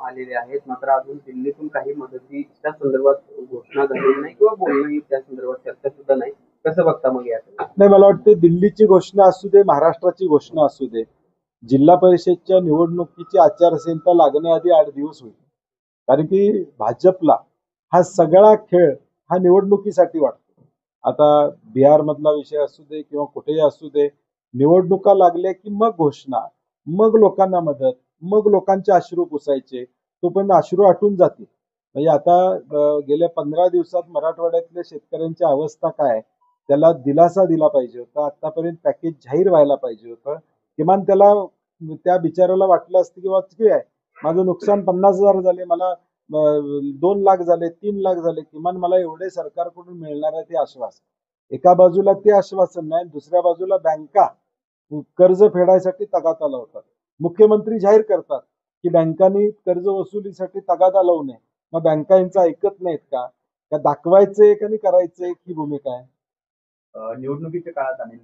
आलेले आहेत, मात्र अजून दिल्लीतून काही मदतीच्या संदर्भात घोषणा झालेली नाही किंवा बोलणंही त्या संदर्भात चर्चा सुद्धा नाही. कसं बघता मग याकडे? नाही, मला वाटतं दिल्लीची घोषणा असू दे, महाराष्ट्राची घोषणा असू दे, जिल्हा परिषदच्या निवडणुकीची आचारसंहिता लागण्याआधी 8 दिवस होईल. कारण की भाजपला हा सगळा खेळ हा निवडणुकीसाठी वाटतो. आता बिहार मधला विषय असू दे किंवा कुठेही असू दे, निवडणुका लागल्या की मग घोषणा, मग लोकांना मदत, मग लोकांचे अश्रू पुसायचे, तोपर्यंत अश्रू आटून जातील. म्हणजे आता गेल्या 15 दिवसात मराठवाड्यातल्या शेतकऱ्यांची अवस्था काय, त्याला दिलासा दिला पाहिजे होता. आतापर्यंत पॅकेज जाहीर व्हायला पाहिजे होतं. किमान त्याला त्या बिचाराला वाटलं असतं की ठीक आहे, माझं नुकसान 50,000 झाले, मला 2 लाख झाले, 3 लाख झाले, किमान मला एवढे सरकारकडून मिळणार आहे ते आश्वासन. एका बाजूला ते आश्वासन नाही, दुसऱ्या बाजूला बँका कर्ज फेडायसाठी तगादा लावतात. मुख्यमंत्री जाहीर करतात की बँकांनी कर्ज वसुलीसाठी तगादा लावू नये. मग बँका यांचं ऐकत नाहीत का? दाखवायचंय का करायचंय ही भूमिका आहे. निवडणुकीच्या काळात अनिल